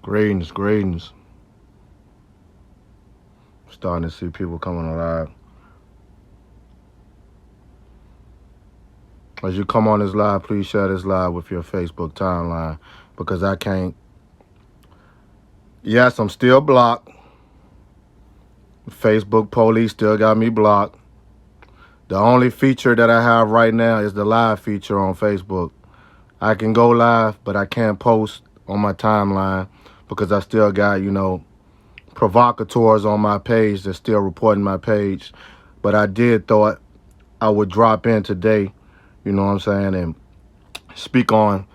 Greetings, greetings. Starting to see people coming alive. As you come on this live, please share this live with your Facebook timeline because I can't. Yes, I'm still blocked. Facebook police still got me blocked. The only feature that I have right now is the live feature on Facebook. I can go live, but I can't post on my timeline because I still got, provocateurs on my page that's still reporting my page. But I did thought I would drop in today, you know what I'm saying, and speak on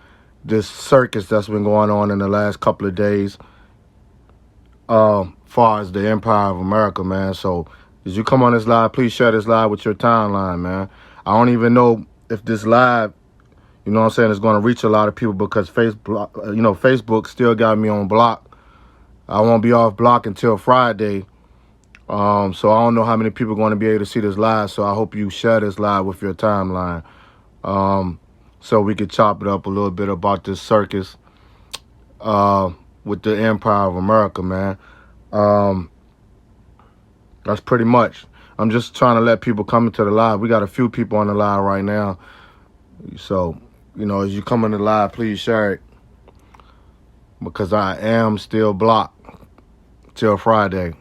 this circus that's been going on in the last couple of days, far as the Empire of America, man. So as you come on this live, please share this live with your timeline, man. I don't even know if this live, you know what I'm saying, is going to reach a lot of people because Facebook still got me on block. I won't be off block until Friday. So I don't know how many people are going to be able to see this live. So I hope you share this live with your timeline. So we could chop it up a little bit about this circus with the Empire of America, man. That's pretty much. I'm just trying to let people come into the live. We got a few people on the live right now. So, as you come in the live, please share it because I am still blocked till Friday.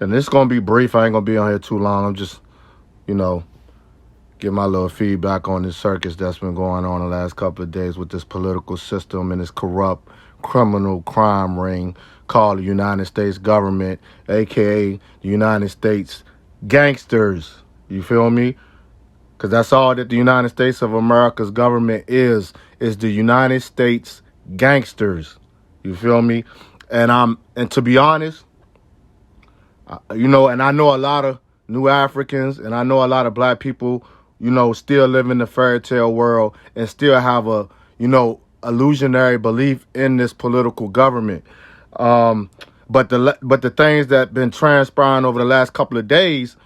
And this is going to be brief. I ain't going to be on here too long. I'm just, give my little feedback on this circus that's been going on the last couple of days with this political system and this corrupt criminal crime ring called the United States government, a.k.a. the United States gangsters. You feel me? Because that's all that the United States of America's government is the United States gangsters. You feel me? And to be honest, and I know a lot of new Africans and I know a lot of black people, still live in the fairy tale world and still have a, illusionary belief in this political government. But the things that been transpiring over the last couple of days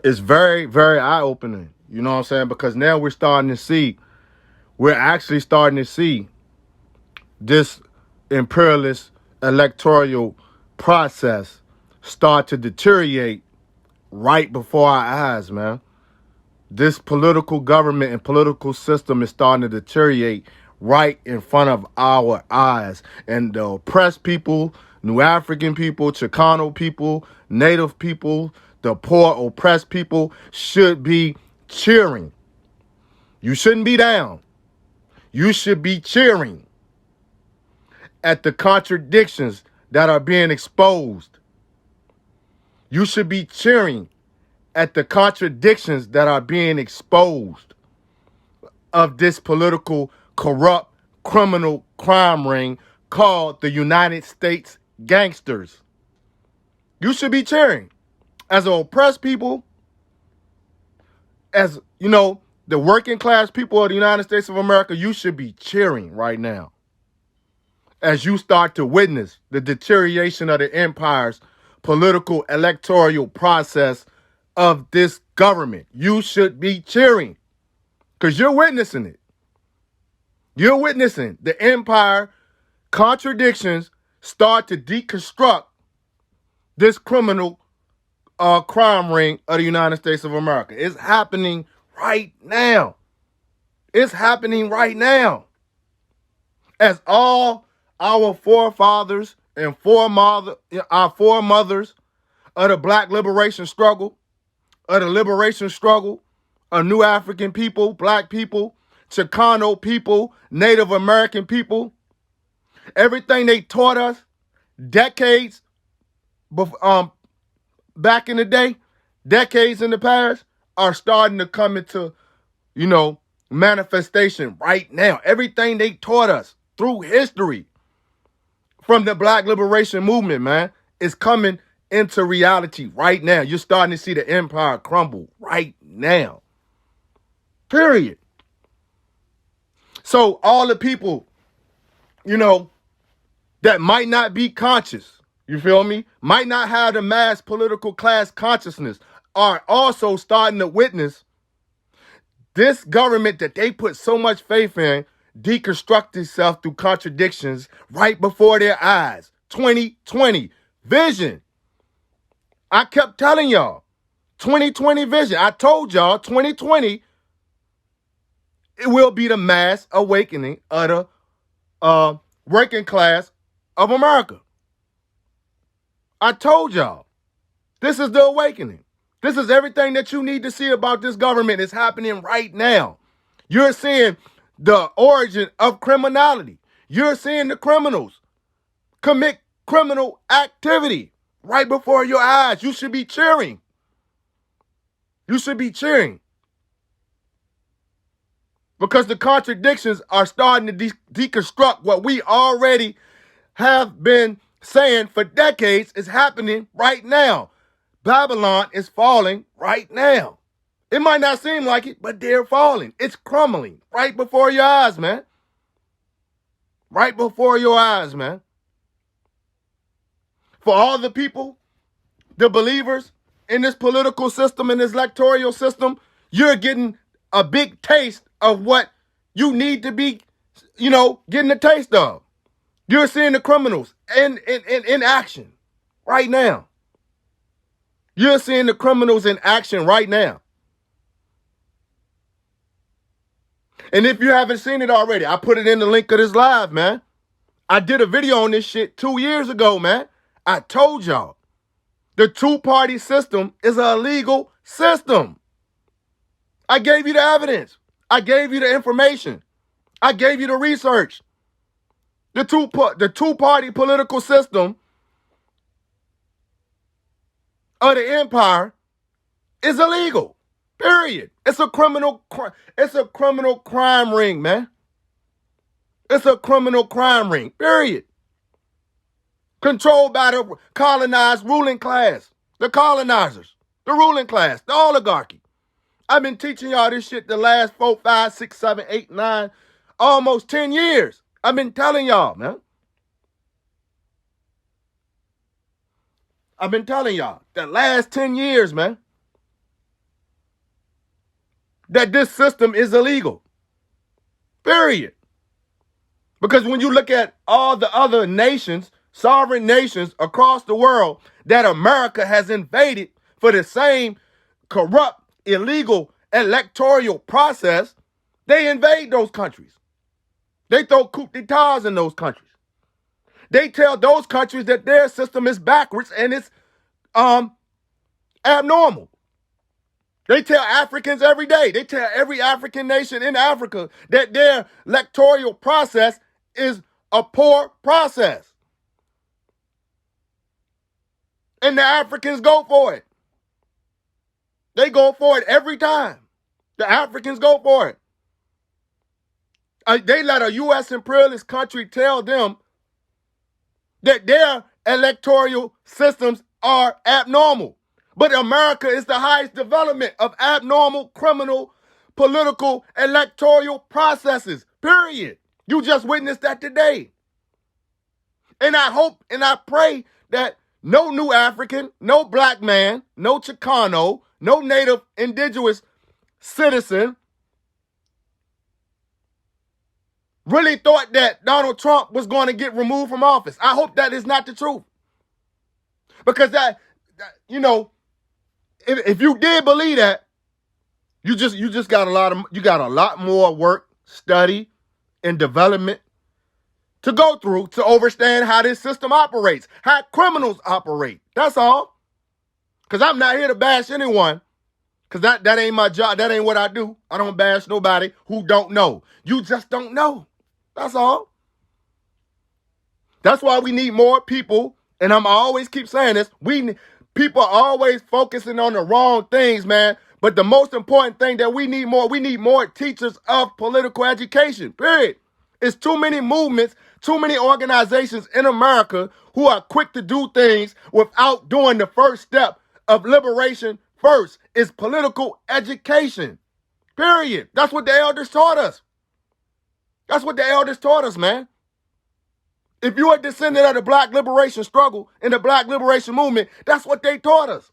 is very, very eye-opening. You know what I'm saying? Because now we're actually starting to see this imperialist electoral process start to deteriorate right before our eyes, man. This political government and political system is starting to deteriorate right in front of our eyes. And the oppressed people, New African people, Chicano people, Native people, the poor oppressed people should be cheering. You shouldn't be down. You should be cheering at the contradictions that are being exposed. You should be cheering at the contradictions that are being exposed of this political, corrupt, criminal crime ring called the United States gangsters. You should be cheering. As oppressed people, as, the working class people of the United States of America, you should be cheering right now. As you start to witness the deterioration of the empire's political electoral process of this government, you should be cheering because you're witnessing it. You're witnessing the empire contradictions start to deconstruct this criminal crime ring of the United States of America. It's happening right now. It's happening right now. As all our forefathers and our foremothers of the black liberation struggle, of the liberation struggle of new African people, black people, Chicano people, Native American people, everything they taught us decades back in the day, decades in the past, are starting to come into, manifestation right now. Everything they taught us through history from the black liberation movement, man, is coming into reality right now. You're starting to see the empire crumble right now. Period. So all the people, that might not be conscious, you feel me, might not have the mass political class consciousness, are also starting to witness This government that they put so much faith in deconstruct itself through contradictions right before their eyes. 2020 vision. I kept telling y'all, 2020 vision. I told y'all 2020, it will be the mass awakening of the working class of America. I told y'all, this is the awakening. This is everything that you need to see about this government is happening right now. You're seeing the origin of criminality. You're seeing the criminals commit criminal activity right before your eyes. You should be cheering. You should be cheering. Because the contradictions are starting to deconstruct what we already have been saying for decades is happening right now. Babylon is falling right now. It might not seem like it, but they're falling. It's crumbling right before your eyes, man. Right before your eyes, man. For all the people, the believers in this political system, in this electoral system, you're getting a big taste of what you need to be, getting a taste of. You're seeing the criminals in action right now. You're seeing the criminals in action right now. And if you haven't seen it already, I put it in the link of this live, man. I did a video on this shit 2 years ago, man. I told y'all. The two-party system is an illegal system. I gave you the evidence. I gave you the information. I gave you the research. The two-party political system of the empire is illegal. Period. It's a criminal crime ring, man. It's a criminal crime ring. Period. Controlled by the colonized ruling class, the colonizers, the ruling class, the oligarchy. I've been teaching y'all this shit the last 4, 5, 6, 7, 8, 9, almost 10 years. I've been telling y'all, man. I've been telling y'all the last 10 years, man, that this system is illegal. Period. Because when you look at all the other nations, sovereign nations across the world that America has invaded for the same corrupt, illegal electoral process, they invade those countries. They throw coup d'etats in those countries. They tell those countries that their system is backwards and it's abnormal. They tell Africans every day, they tell every African nation in Africa that their electoral process is a poor process. And the Africans go for it. They go for it every time. The Africans go for it. They let a U.S. imperialist country tell them that their electoral systems are abnormal. But America is the highest development of abnormal, criminal, political, electoral processes. Period. You just witnessed that today. And I hope and I pray that no new African, no black man, no Chicano, no native indigenous citizen really thought that Donald Trump was going to get removed from office. I hope that is not the truth. Because if you did believe that, you just got a lot more work, study, and development to go through to understand how this system operates, how criminals operate. That's all. Because I'm not here to bash anyone. Because that ain't my job. That ain't what I do. I don't bash nobody who don't know. You just don't know. That's all. That's why we need more people. And I always keep saying this. People are always focusing on the wrong things, man. But the most important thing that we need more teachers of political education, period. It's too many movements, too many organizations in America who are quick to do things without doing the first step of liberation first. Is political education, period. That's what the elders taught us. That's what the elders taught us, man. If you're a descendant of the black liberation struggle and the black liberation movement, that's what they taught us.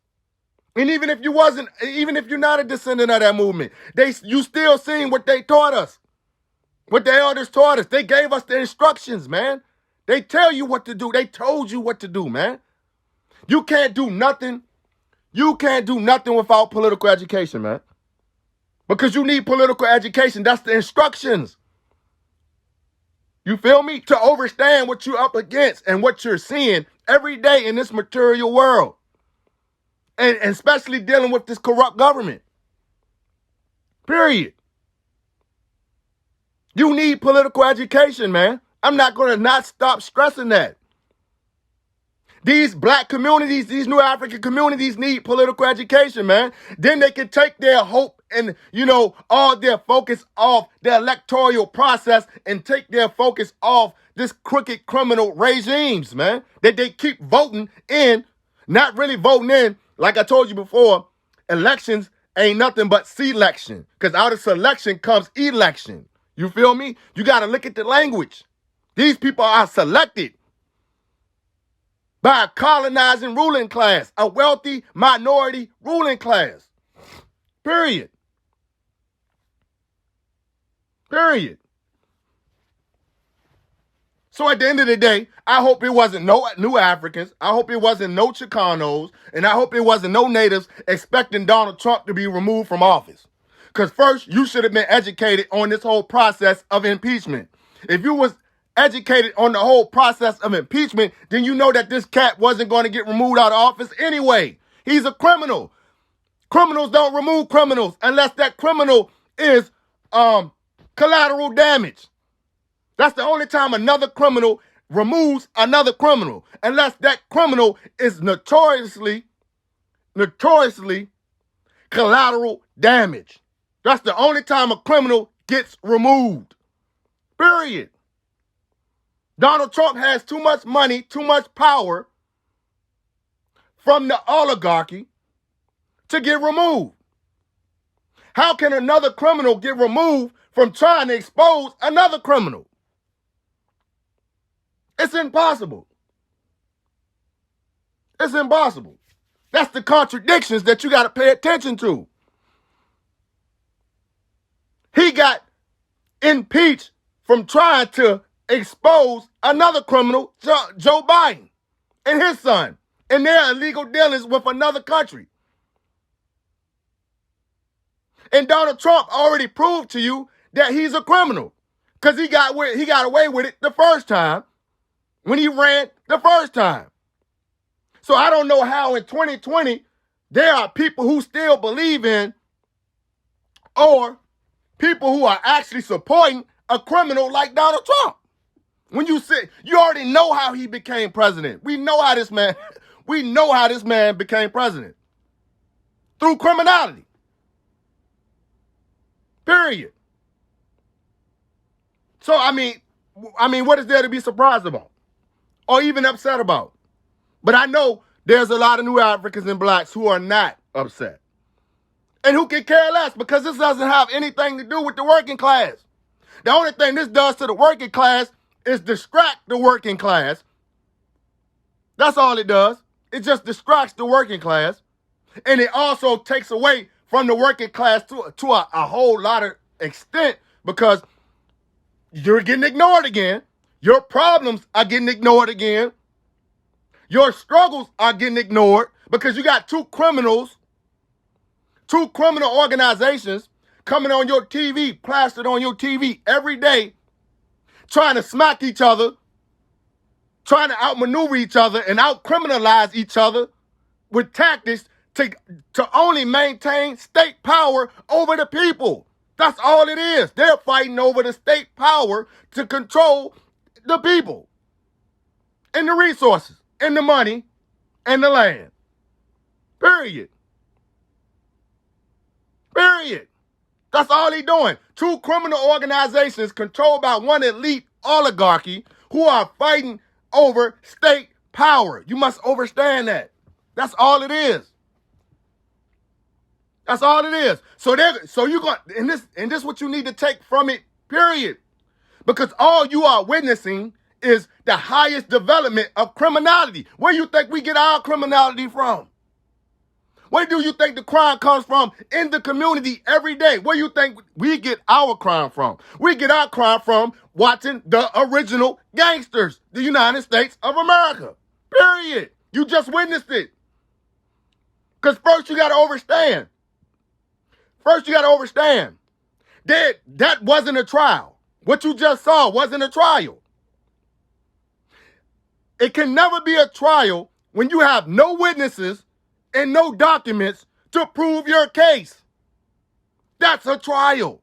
And even if you're not a descendant of that movement, you still seen what they taught us, what the elders taught us. They gave us the instructions, man. They tell you what to do. They told you what to do, man. You can't do nothing. You can't do nothing without political education, man. Because you need political education. That's the instructions. You feel me? To understand what you're up against and what you're seeing every day in this material world. And especially dealing with this corrupt government. Period. You need political education, man. I'm not going to not stop stressing that. These black communities, these new African communities need political education, man. Then they can take their hope and, all their focus off the electoral process and take their focus off this crooked criminal regimes, man. That they keep voting in, not really voting in. Like I told you before, elections ain't nothing but selection. Because out of selection comes election. You feel me? You got to look at the language. These people are selected by a colonizing ruling class, a wealthy minority ruling class. Period. Period. So at the end of the day, I hope it wasn't no new Africans. I hope it wasn't no Chicanos. And I hope it wasn't no natives expecting Donald Trump to be removed from office. Because first, you should have been educated on this whole process of impeachment. If you was educated on the whole process of impeachment, then you know that this cat wasn't going to get removed out of office anyway. He's a criminal. Criminals don't remove criminals unless that criminal is collateral damage. That's the only time another criminal removes another criminal, unless that criminal is notoriously collateral damage. That's the only time a criminal gets removed. Period. Donald Trump has too much money, too much power from the oligarchy to get removed. How can another criminal get removed from trying to expose another criminal? It's impossible. It's impossible. That's the contradictions that you got to pay attention to. He got impeached from trying to expose another criminal, Joe Biden, and his son, and their illegal dealings with another country. And Donald Trump already proved to you that he's a criminal because he got away with it the first time when he ran the first time. So I don't know how in 2020 there are people who still believe in or people who are actually supporting a criminal like Donald Trump. When you already know how he became president. We know how this man became president. Through criminality. Period. So, I mean, what is there to be surprised about? Or even upset about? But I know there's a lot of new Africans and blacks who are not upset. And who can care less because this doesn't have anything to do with the working class. The only thing this does to the working class is distract the working class. That's all it does. It just distracts the working class. And it also takes away from the working class to a whole lot of extent because you're getting ignored again. Your problems are getting ignored again. Your struggles are getting ignored because you got two criminal organizations coming on your TV, plastered on your TV every day, trying to smack each other, trying to outmaneuver each other and outcriminalize each other with tactics to only maintain state power over the people. That's all it is. They're fighting over the state power to control the people and the resources and the money and the land. Period. Period. That's all they're doing. Two criminal organizations controlled by one elite oligarchy who are fighting over state power. You must understand that. That's all it is. That's all it is. So you got and this what you need to take from it, period. Because all you are witnessing is the highest development of criminality. Where you think we get our criminality from? Where do you think the crime comes from in the community every day? Where do you think we get our crime from? We get our crime from watching the original gangsters, the United States of America. Period. You just witnessed it. Because first you got to understand. That wasn't a trial. What you just saw wasn't a trial. It can never be a trial when you have no witnesses and no documents to prove your case. That's a trial.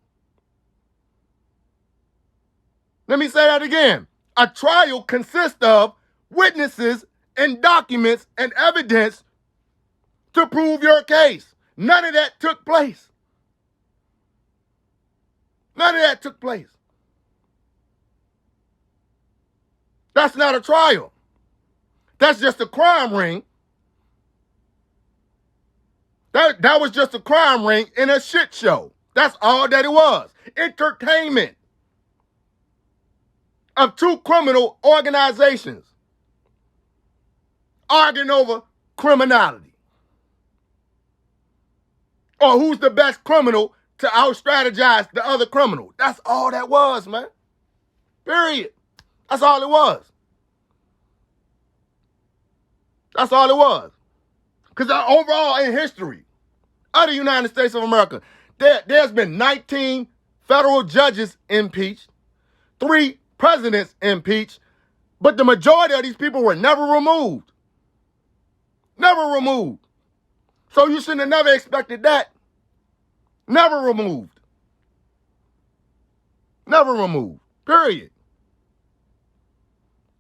Let me say that again. A trial consists of witnesses and documents and evidence to prove your case. None of that took place. That's not a trial. That's just a crime ring. That was just a crime ring in a shit show. That's all that it was. Entertainment of two criminal organizations arguing over criminality. Or who's the best criminal to out-strategize the other criminal. That's all that was, man. Period. That's all it was. Because overall in history of the United States of America, there's been 19 federal judges impeached, 3 presidents impeached, but the majority of these people were never removed. So you shouldn't have never expected that. Never removed. Period.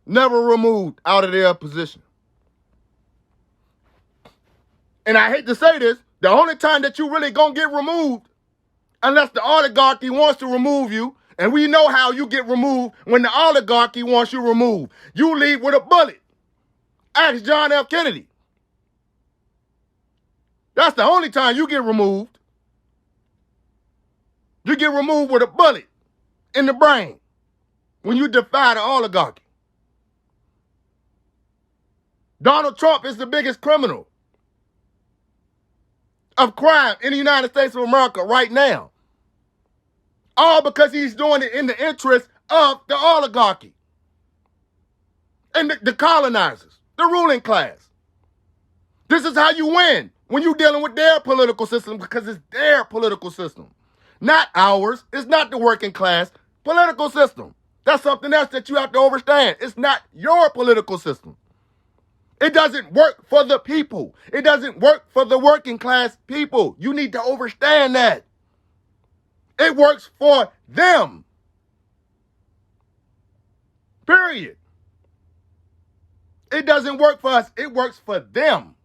Never removed out of their position. And I hate to say this, the only time that you really gonna get removed, unless the oligarchy wants to remove you, and we know how you get removed when the oligarchy wants you removed. You leave with a bullet. Ask John F. Kennedy. That's the only time you get removed. You get removed with a bullet in the brain when you defy the oligarchy. Donald Trump is the biggest criminal of crime in the United States of America right now. All because he's doing it in the interest of the oligarchy and the colonizers, the ruling class. This is how you win when you're dealing with their political system, because it's their political system, not ours. It's not the working class political system. That's something else that you have to understand. It's not your political system. It doesn't work for the people. It doesn't work for the working class people. You need to understand that. It works for them. Period. It doesn't work for us. It works for them.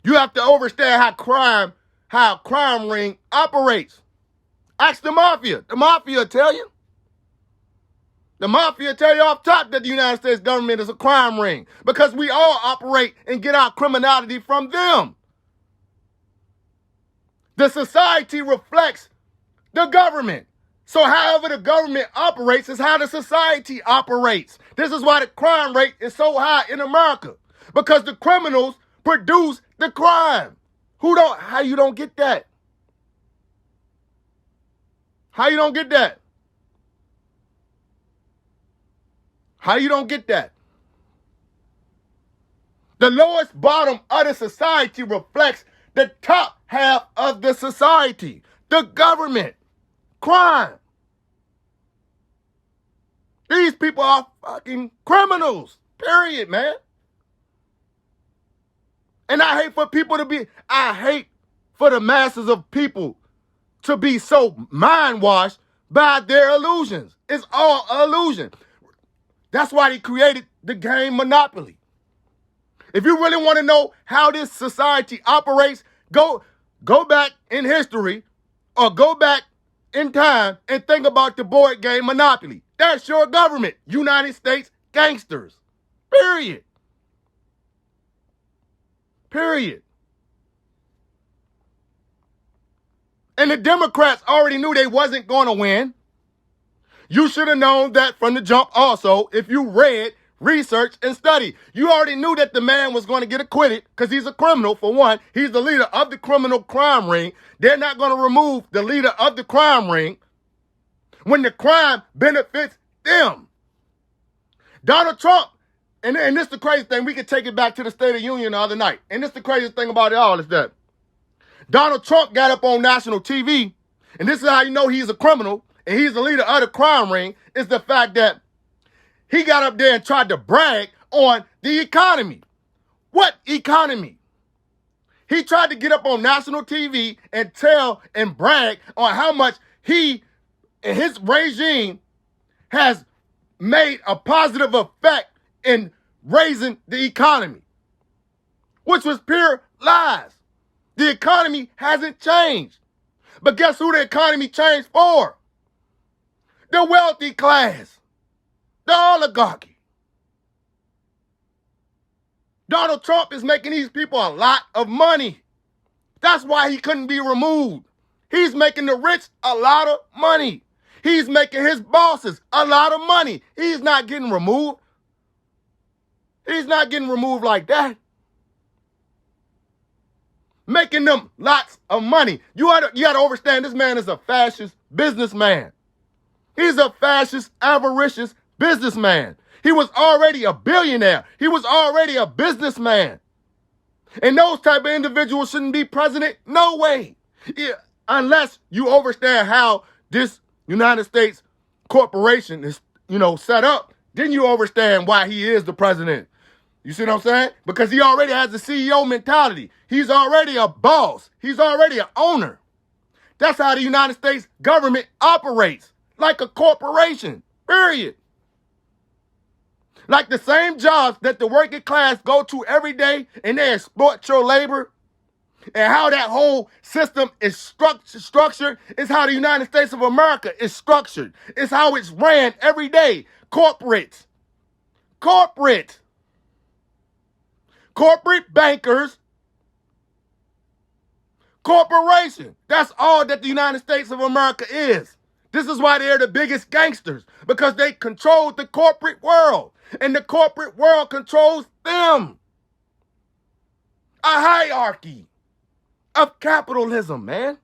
You have to understand how crime ring operates. Ask the mafia. The mafia will tell you. The mafia tell you off top that the United States government is a crime ring because we all operate and get our criminality from them. The society reflects the government. So however the government operates is how the society operates. This is why the crime rate is so high in America, because the criminals produce the crime. How you don't get that? How you don't get that? The lowest bottom of the society reflects the top half of the society. The government. Crime. These people are fucking criminals. Period, man. And I hate for the masses of people to be so mind-washed by their illusions. It's all illusion. That's why they created the game Monopoly. If you really want to know how this society operates, go back in history or go back in time and think about the board game Monopoly. That's your government, United States gangsters. Period. And the Democrats already knew they wasn't going to win. You should have known that from the jump also. If you read research, and study. You already knew that the man was going to get acquitted because he's a criminal, for one. He's the leader of the criminal crime ring. They're not going to remove the leader of the crime ring when the crime benefits them. Donald Trump, and this is the crazy thing, we could take it back to the State of the Union the other night. And this is the craziest thing about it all is that Donald Trump got up on national TV, and this is how you know he's a criminal, and he's the leader of the crime ring, is the fact that he got up there and tried to brag on the economy. What economy? He tried to get up on national TV and tell and brag on how much he and his regime has made a positive effect in raising the economy, which was pure lies. The economy hasn't changed. But guess who the economy changed for? The wealthy class, the oligarchy. Donald Trump is making these people a lot of money. That's why he couldn't be removed. He's making the rich a lot of money. He's making his bosses a lot of money. He's not getting removed. He's not getting removed like that. Making them lots of money. You got to understand, this man is a fascist businessman. He's a fascist, avaricious businessman. He was already a billionaire. He was already a businessman. And those type of individuals shouldn't be president? No way. Yeah, unless you understand how this United States corporation is, set up, then you understand why he is the president. You see what I'm saying? Because he already has the CEO mentality. He's already a boss. He's already an owner. That's how the United States government operates, like a corporation, period. Like the same jobs that the working class go to every day and they exploit your labor, and how that whole system is structured is how the United States of America is structured. It's how it's ran every day. Corporate bankers, corporation. That's all that the United States of America is. This is why they're the biggest gangsters, because they control the corporate world, and the corporate world controls them. A hierarchy of capitalism, man.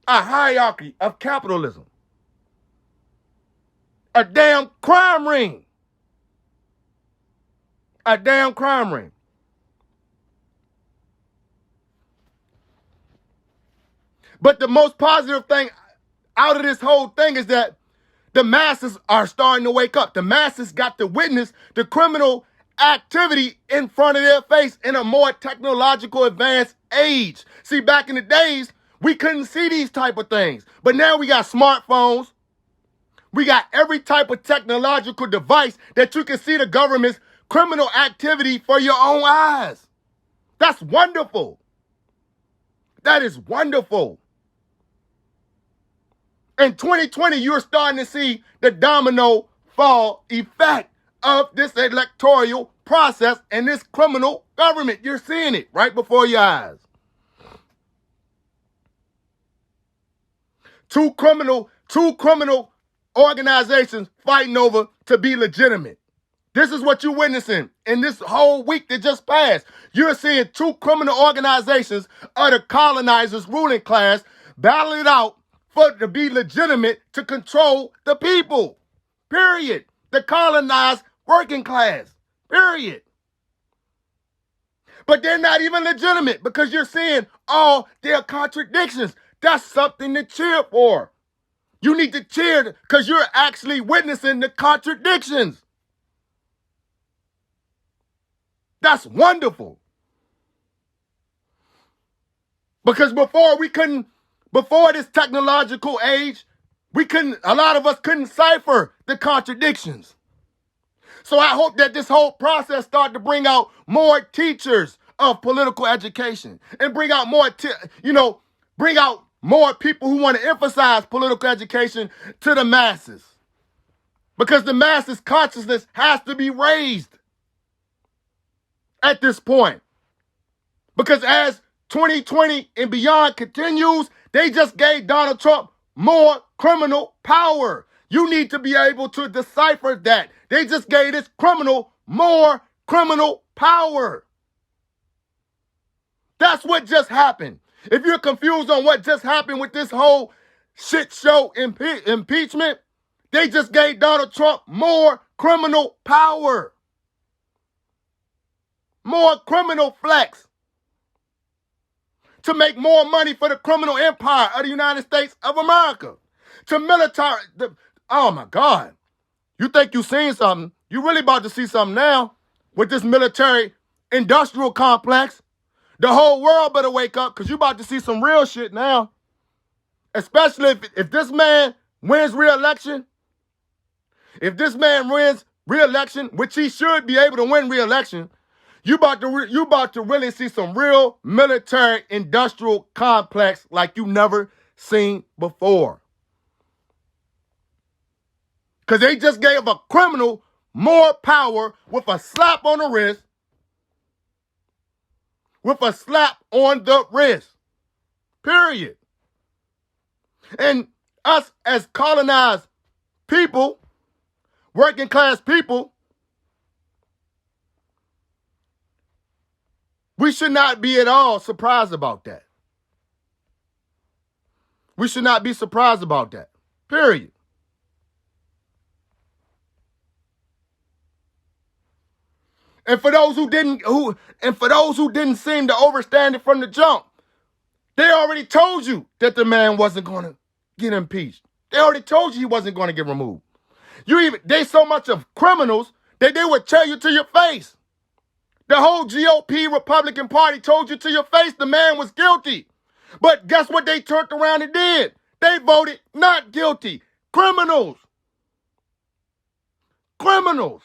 A hierarchy of capitalism. A damn crime ring. A damn crime ring. But the most positive thing out of this whole thing is that the masses are starting to wake up. The masses got to witness the criminal activity in front of their face in a more technological advanced age. See, back in the days, we couldn't see these type of things. But now we got smartphones. We got every type of technological device that you can see the government's criminal activity for your own eyes. That's wonderful. That is wonderful. In 2020, you're starting to see the domino fall effect of this electoral process and this criminal government. You're seeing it right before your eyes. Two criminal organizations fighting over to be legitimate. This is what you're witnessing in this whole week that just passed. You're seeing two criminal organizations of the colonizers' ruling class battle it out to be legitimate to control the people. Period. The colonized working class. Period. But they're not even legitimate because you're seeing all their contradictions. That's something to cheer for. You need to cheer because you're actually witnessing the contradictions. That's wonderful. Because before this technological age, a lot of us couldn't cipher the contradictions. So I hope that this whole process started to bring out more teachers of political education and bring out more people who want to emphasize political education to the masses. Because the masses' consciousness has to be raised at this point. Because as 2020 and beyond continues, they just gave Donald Trump more criminal power. You need to be able to decipher that. They just gave this criminal more criminal power. That's what just happened. If you're confused on what just happened with this whole shit show impeachment, they just gave Donald Trump more criminal power. More criminal flex. To make more money for the criminal empire of the United States of America. To military. Oh my God. You think you seen something? You really about to see something now with this military industrial complex. The whole world better wake up because you about to see some real shit now. Especially if this man wins re-election. If this man wins re-election, which he should be able to win re-election, you about to really see some real military industrial complex like you never seen before. Because they just gave a criminal more power with a slap on the wrist. With a slap on the wrist. Period. And us as colonized people, working class people, we should not be at all surprised about that. We should not be surprised about that. Period. And for those who didn't seem to understand it from the jump, they already told you that the man wasn't going to get impeached. They already told you he wasn't going to get removed. They so much of criminals that they would tell you to your face. The whole GOP Republican Party told you to your face the man was guilty. But guess what they turned around and did? They voted not guilty. Criminals. Criminals.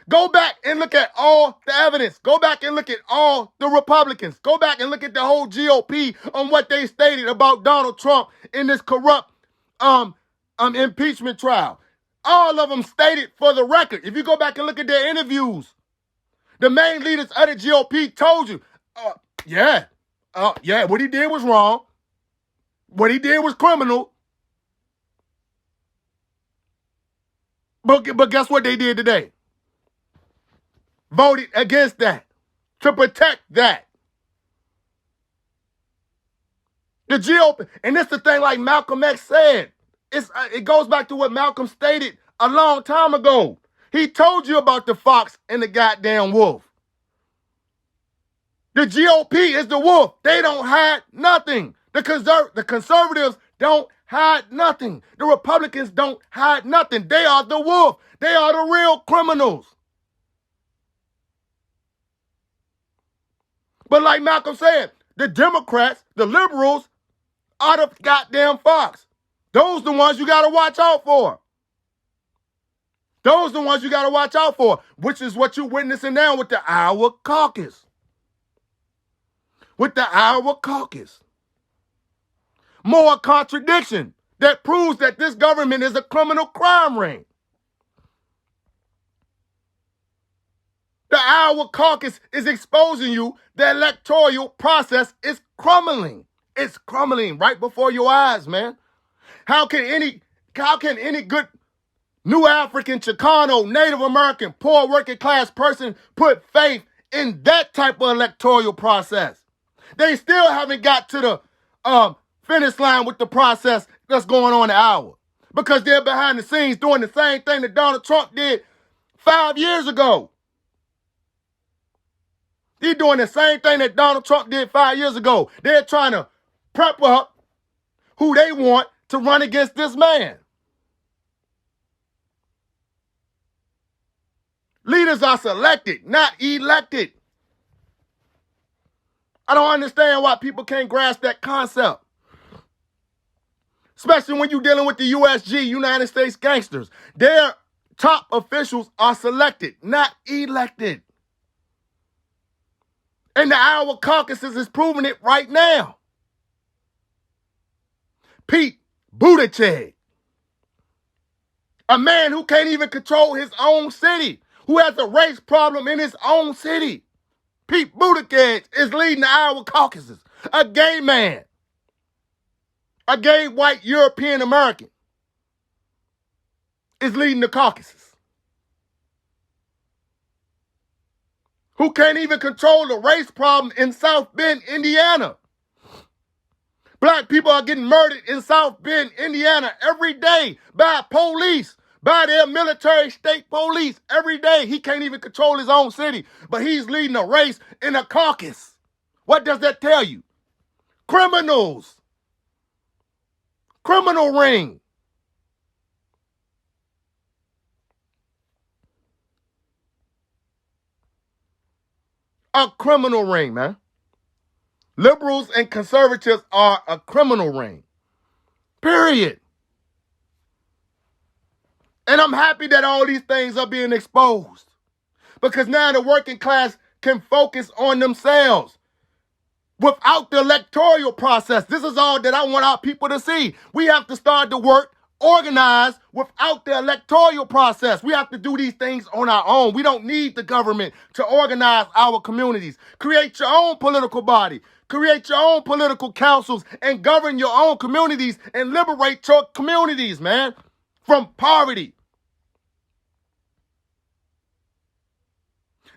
Go back and look at all the evidence. Go back and look at all the Republicans. Go back and look at the whole GOP on what they stated about Donald Trump in this corrupt impeachment trial. All of them stated for the record. If you go back and look at their interviews, the main leaders of the GOP told you, what he did was wrong. What he did was criminal. But guess what they did today? Voted against that to protect that. The GOP, and this is the thing like Malcolm X said. It goes back to what Malcolm stated a long time ago. He told you about the fox and the goddamn wolf. The GOP is the wolf. They don't hide nothing. The conservatives don't hide nothing. The Republicans don't hide nothing. They are the wolf. They are the real criminals. But like Malcolm said, the Democrats, the liberals, are the goddamn fox. Those the ones you got to watch out for. Those the ones you got to watch out for, which is what you're witnessing now with the Iowa caucus. With the Iowa caucus. More contradiction that proves that this government is a criminal crime ring. The Iowa caucus is exposing you. The electoral process is crumbling. It's crumbling right before your eyes, man. How can any good new African, Chicano, Native American, poor working class person put faith in that type of electoral process? They still haven't got to the finish line with the process that's going on in Iowa because they're behind the scenes doing the same thing that Donald Trump did 5 years ago. They're doing the same thing that Donald Trump did 5 years ago. They're trying to prep up who they want to run against this man. Leaders are selected, not elected. I don't understand why people can't grasp that concept. Especially when you're dealing with the USG, United States gangsters. Their top officials are selected, not elected. And the Iowa caucuses is proving it right now. Pete Buttigieg, a man who can't even control his own city, who has a race problem in his own city. Pete Buttigieg is leading the Iowa caucuses, a gay man. A gay white European American is leading the caucuses, who can't even control the race problem in South Bend, Indiana. Black people are getting murdered in South Bend, Indiana every day by police, by their military state police every day. He can't even control his own city, but he's leading a race in a caucus. What does that tell you? Criminals. Criminal ring. A criminal ring, man. Liberals and conservatives are a criminal ring. Period. And I'm happy that all these things are being exposed, because now the working class can focus on themselves without the electoral process. This is all that I want our people to see. We have to start to work organized without the electoral process. We have to do these things on our own. We don't need the government to organize our communities. Create your own political body. Create your own political councils and govern your own communities and liberate your communities, man, from poverty.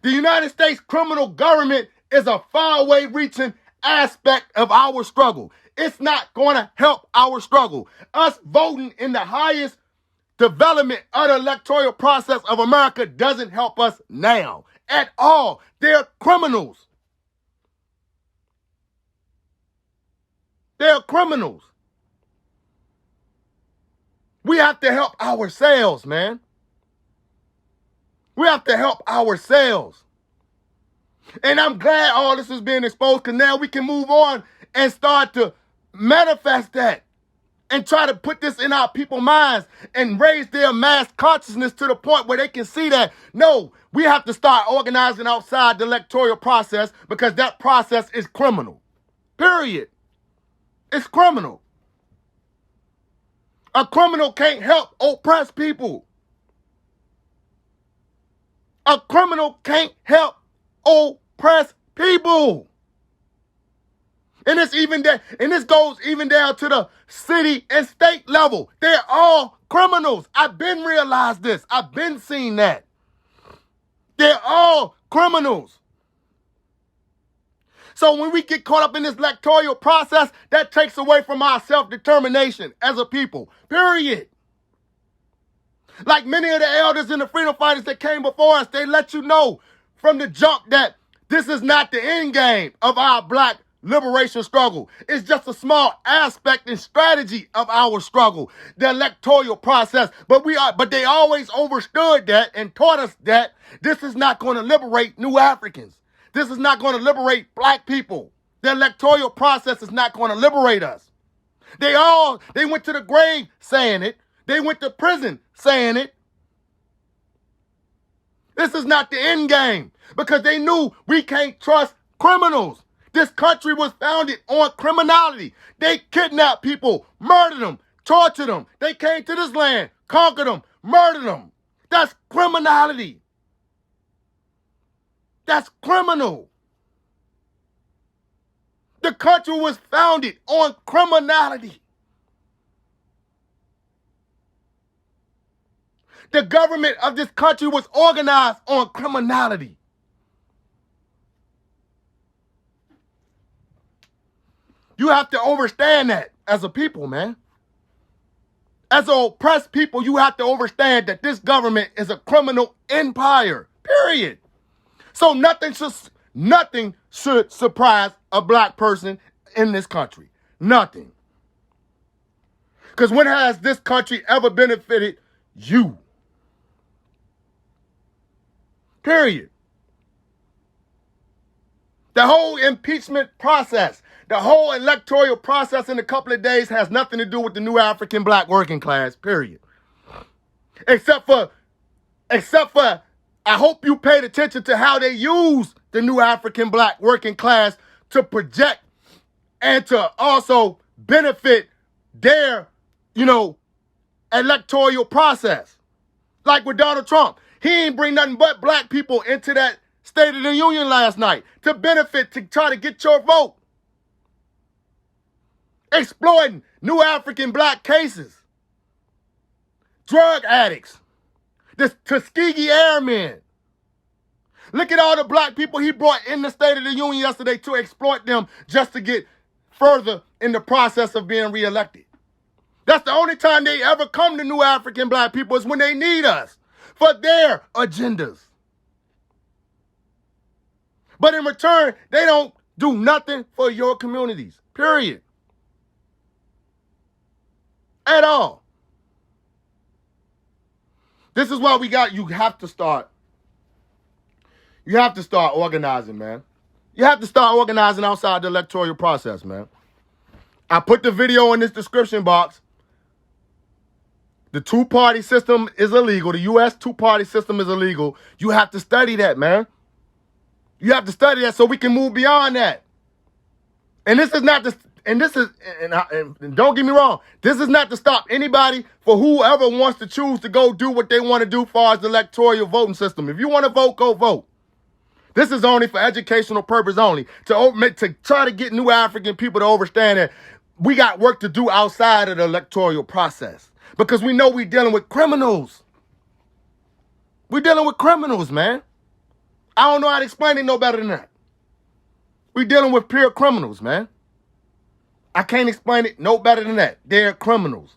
The United States criminal government is a far-away reaching aspect of our struggle. It's not going to help our struggle. Us voting in the highest development of the electoral process of America doesn't help us now at all. They're criminals. They're criminals. We have to help ourselves, man. We have to help ourselves. And I'm glad all this is being exposed, because now we can move on and start to manifest that and try to put this in our people's minds and raise their mass consciousness to the point where they can see that, no, we have to start organizing outside the electoral process, because that process is criminal. Period. It's criminal. A criminal can't help oppressed people. A criminal can't help oppressed people. And this goes even down to the city and state level. They're all criminals. I've been realized this. I've been seeing that. They're all criminals. So when we get caught up in this electoral process, that takes away from our self-determination as a people. Period. Like many of the elders and the freedom fighters that came before us, they let you know from the jump that this is not the end game of our black liberation struggle. It's just a small aspect and strategy of our struggle, the electoral process. But they always understood that and taught us that this is not going to liberate new Africans. This is not going to liberate black people. The electoral process is not going to liberate us. They went to the grave saying it. They went to prison saying it. This is not the end game, because they knew we can't trust criminals. This country was founded on criminality. They kidnapped people, murdered them, tortured them. They came to this land, conquered them, murdered them. That's criminality. That's criminal. The country was founded on criminality. The government of this country was organized on criminality. You have to understand that as a people, man. As an oppressed people, you have to understand that this government is a criminal empire. Period. So nothing should surprise a black person in this country. Nothing. Because when has this country ever benefited you? Period. The whole impeachment process, the whole electoral process in a couple of days has nothing to do with the new African black working class, period. Except for, I hope you paid attention to how they use the new African black working class to project and to also benefit their, electoral process. Like with Donald Trump. He ain't bring nothing but black people into that State of the Union last night to benefit, to try to get your vote. exploiting New African black cases, drug addicts, the Tuskegee Airmen. Look at all the black people he brought in the State of the Union yesterday to exploit them just to get further in the process of being reelected. That's the only time they ever come to New African black people is when they need us for their agendas. But in return, they don't do nothing for your communities, period. At all. This is why you have to start organizing, man. You have to start organizing outside the electoral process, man. I put the video in this description box. The two-party system is illegal. The U.S. two-party system is illegal. You have to study that, man. You have to study that so we can move beyond that. And this is not and don't get me wrong, this is not to stop anybody for whoever wants to choose to go do what they want to do as far as the electoral voting system. If you want to vote, go vote. This is only for educational purpose only, to try to get New African people to understand that we got work to do outside of the electoral process. Because we know we're dealing with criminals. We're dealing with criminals, man. I don't know how to explain it no better than that. We're dealing with pure criminals, man. I can't explain it no better than that. They're criminals.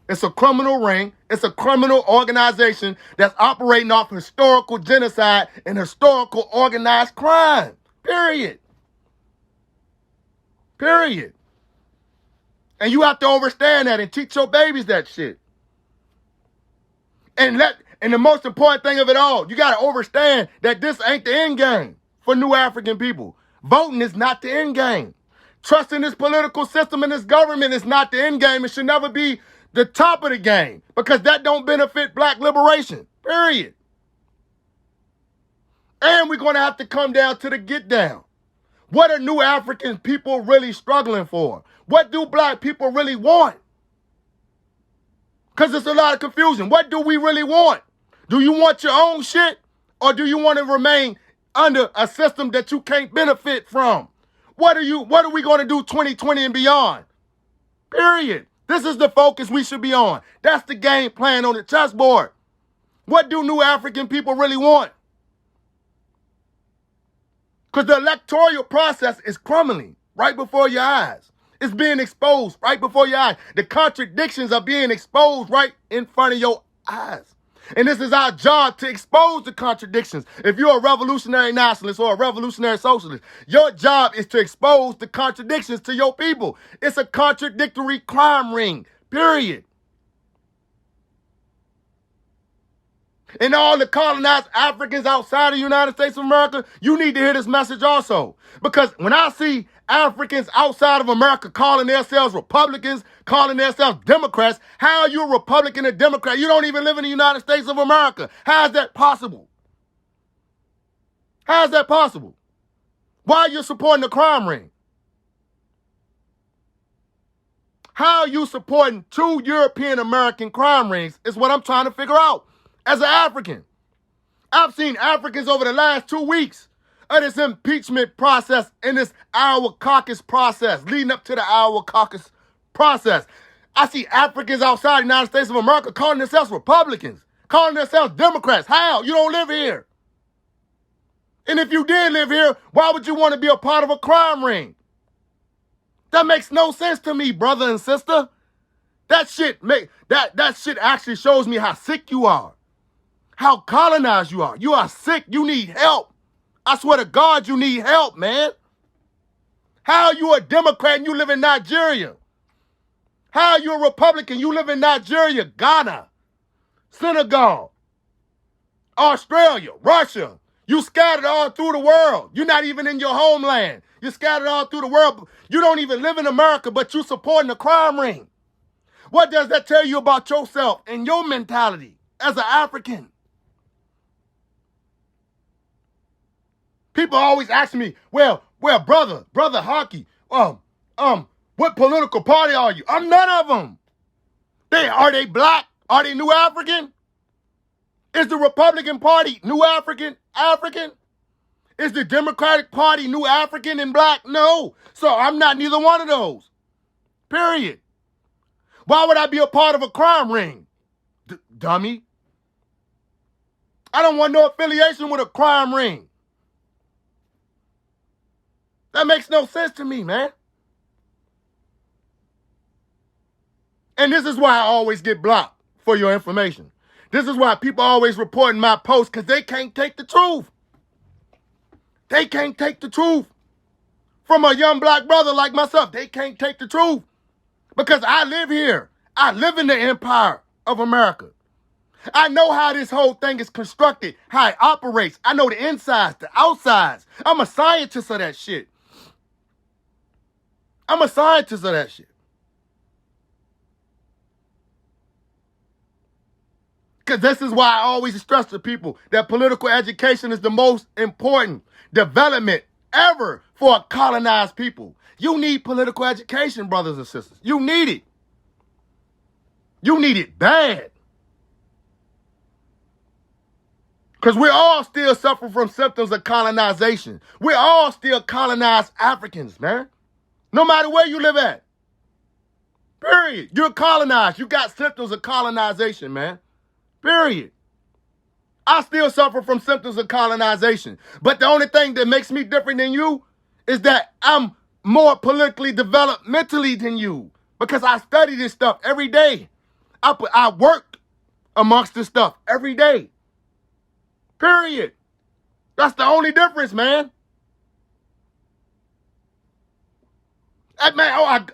It's a criminal ring. It's a criminal organization that's operating off historical genocide and historical organized crime. Period. Period. And you have to understand that and teach your babies that shit. And the most important thing of it all, you got to understand that this ain't the end game for New African people. Voting is not the end game. Trusting this political system and this government is not the end game. It should never be the top of the game because that don't benefit black liberation, period. And we're going to have to come down to the get down. What are New African people really struggling for? What do black people really want? Because there's a lot of confusion. What do we really want? Do you want your own shit or do you want to remain under a system that you can't benefit from? What are we going to do 2020 and beyond? Period. This is the focus we should be on. That's the game plan on the chessboard. What do New African people really want? Because the electoral process is crumbling right before your eyes. It's being exposed right before your eyes. The contradictions are being exposed right in front of your eyes. And this is our job to expose the contradictions. If you're a revolutionary nationalist or a revolutionary socialist, your job is to expose the contradictions to your people. It's a contradictory crime ring, period. And all the colonized Africans outside of the United States of America, you need to hear this message also. Because when I see Africans outside of America calling themselves Republicans, calling themselves Democrats, how are you a Republican and Democrat? You don't even live in the United States of America. How is that possible? How is that possible? Why are you supporting the crime ring? How are you supporting two European American crime rings is what I'm trying to figure out. As an African, I've seen Africans over the last 2 weeks of this impeachment process and this Iowa caucus process, leading up to the Iowa caucus process. I see Africans outside the United States of America calling themselves Republicans, calling themselves Democrats. How? You don't live here. And if you did live here, why would you want to be a part of a crime ring? That makes no sense to me, brother and sister. That shit actually shows me how sick you are. How colonized you are. You are sick. You need help. I swear to God, you need help, man. How are you a Democrat and you live in Nigeria? How are you a Republican? You live in Nigeria, Ghana, Senegal, Australia, Russia. You scattered all through the world. You're not even in your homeland. You're scattered all through the world. You don't even live in America, but you're supporting the crime ring. What does that tell you about yourself and your mentality as an African? People always ask me, well, brother Haki, what political party are you? I'm none of them. Are they black? Are they New African? Is the Republican Party New African? Is the Democratic Party New African and black? No. So I'm not neither one of those. Period. Why would I be a part of a crime ring? Dummy. I don't want no affiliation with a crime ring. That makes no sense to me, man. And this is why I always get blocked, for your information. This is why people always reporting my posts, because they can't take the truth. They can't take the truth. From a young black brother like myself, they can't take the truth. Because I live here. I live in the empire of America. I know how this whole thing is constructed, how it operates. I know the insides, the outsides. I'm a scientist of that shit. I'm a scientist of that shit. Because this is why I always stress to people that political education is the most important development ever for a colonized people. You need political education, brothers and sisters. You need it. You need it bad. Because we're all still suffering from symptoms of colonization. We're all still colonized Africans, man. No matter where you live at. Period. You're colonized. You got symptoms of colonization, man. Period. I still suffer from symptoms of colonization. But the only thing that makes me different than you is that I'm more politically developed mentally than you. Because I study this stuff every day. I work amongst this stuff every day. Period. That's the only difference, man. Hey, man,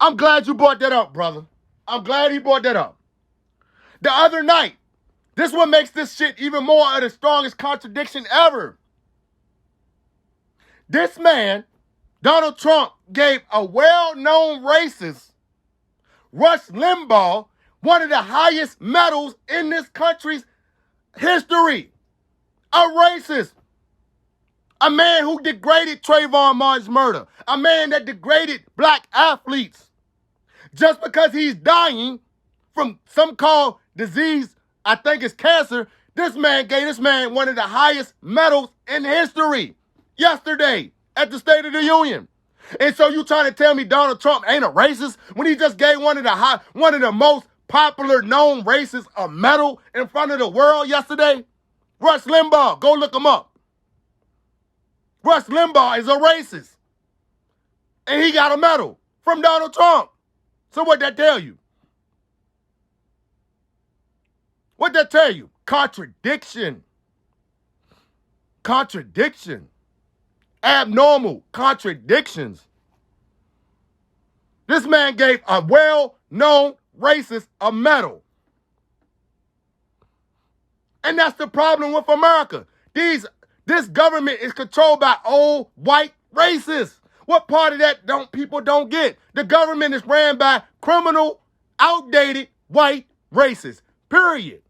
I'm glad you brought that up, brother. I'm glad he brought that up. The other night, this what makes this shit even more of the strongest contradiction ever. This man, Donald Trump, gave a well-known racist, Rush Limbaugh, one of the highest medals in this country's history. A racist. A man who degraded Trayvon Martin's murder. A man that degraded black athletes. Just because he's dying from some called disease, I think it's cancer, this man gave this man one of the highest medals in history yesterday at the State of the Union. And so you trying to tell me Donald Trump ain't a racist when he just gave one of the most popular known racists a medal in front of the world yesterday? Rush Limbaugh, go look him up. Rush Limbaugh is a racist. And he got a medal from Donald Trump. So what that tell you? What that tell you? Contradiction. Contradiction. Abnormal contradictions. This man gave a well-known racist a medal. And that's the problem with America. This government is controlled by old white racists. What part of that people don't get? The government is ran by criminal, outdated white racists. Period.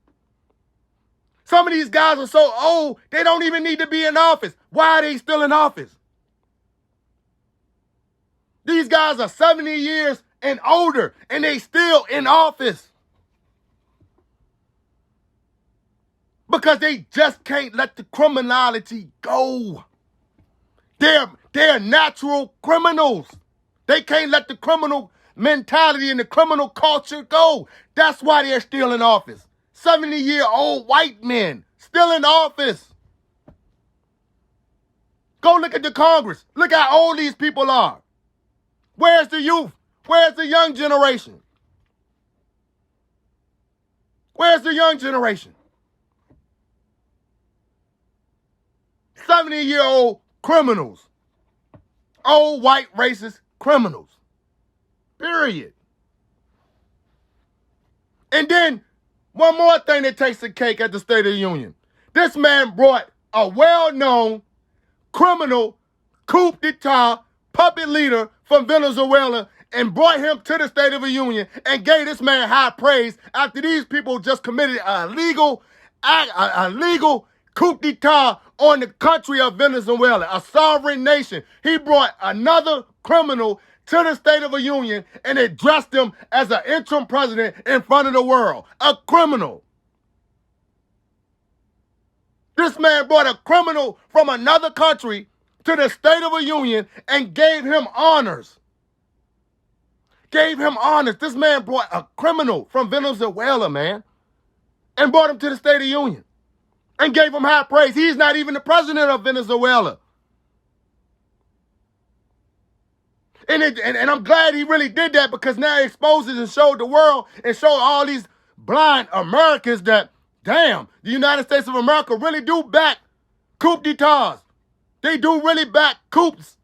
Some of these guys are so old, they don't even need to be in office. Why are they still in office? These guys are 70 years and older, and they still in office. Because they just can't let the criminality go. They're natural criminals. They can't let the criminal mentality and the criminal culture go. That's why they're still in office. 70-year-old white men still in office. Go look at the Congress. Look how old these people are. Where's the youth? Where's the young generation? Where's the young generation? 70-year-old criminals. Old white racist criminals. Period. And then one more thing that takes the cake at the State of the Union. This man brought a well-known criminal coup d'etat puppet leader from Venezuela and brought him to the State of the Union and gave this man high praise after these people just committed a legal coup d'etat on the country of Venezuela, a sovereign nation. He brought another criminal to the State of the Union and addressed him as an interim president in front of the world. A criminal. This man brought a criminal from another country to the State of the Union and gave him honors. Gave him honors. This man brought a criminal from Venezuela, man, and brought him to the State of the Union and gave him high praise. He's not even the president of Venezuela. And I'm glad he really did that, because now he exposes and showed the world and showed all these blind Americans that, damn, the United States of America really do back coup d'etats. They do really back coups.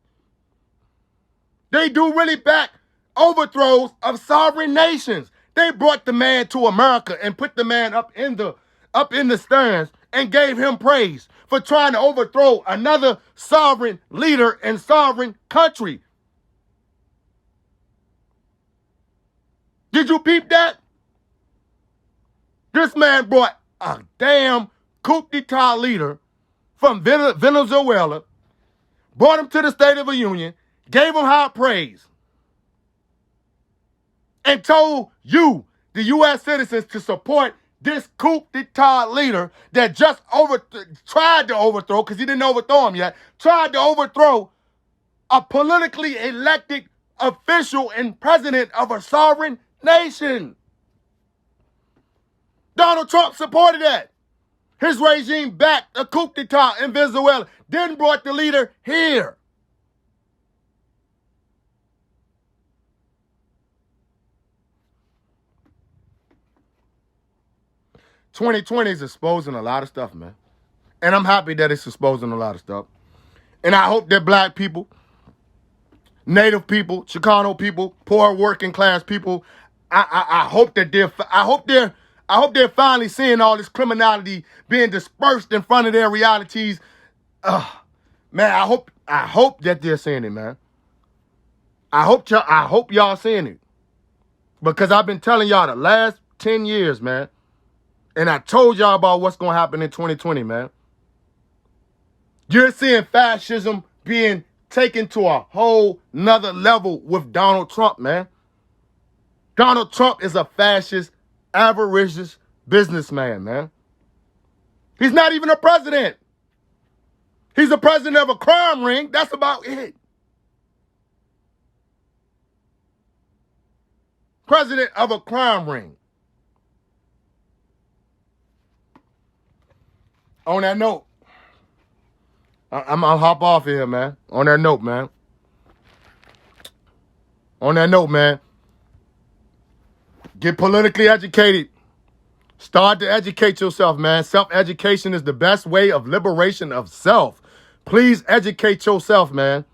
They do really back overthrows of sovereign nations. They brought the man to America and put the man up in the stands and gave him praise for trying to overthrow another sovereign leader and sovereign country. Did you peep that? This man brought a damn coup d'etat leader from Venezuela, brought him to the State of the Union, gave him high praise, and told you, the U.S. citizens, to support this coup d'etat leader that just tried to overthrow, because he didn't overthrow him yet, tried to overthrow a politically elected official and president of a sovereign nation. Donald Trump supported that. His regime backed a coup d'etat in Venezuela, then brought the leader here. "2020 is exposing a lot of stuff, man. And I'm happy that it's exposing a lot of stuff. And I hope that black people, Native people, Chicano people, poor working class people, I hope they're finally seeing all this criminality being dispersed in front of their realities. Man, I hope that they're seeing it, man. I hope y'all seeing it. Because I've been telling y'all the last 10 years, man. And I told y'all about what's going to happen in 2020, man. You're seeing fascism being taken to a whole nother level with Donald Trump, man. Donald Trump is a fascist, avaricious businessman, man. He's not even a president. He's a president of a crime ring. That's about it. President of a crime ring. On that note, I'll hop off here, man. On that note, man. Get politically educated. Start to educate yourself, man. Self-education is the best way of liberation of self. Please educate yourself, man.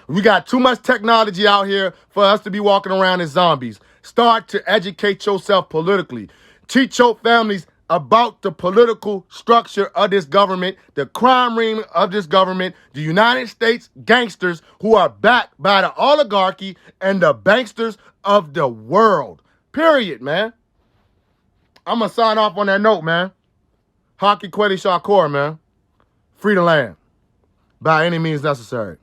We got too much technology out here for us to be walking around as zombies. Start to educate yourself politically. Teach your families about the political structure of this government, the crime ring of this government, the United States gangsters who are backed by the oligarchy and the banksters of the world. Period, man. I'm going to sign off on that note, man. Haki Kweli Shakur, man. Free the land. By any means necessary.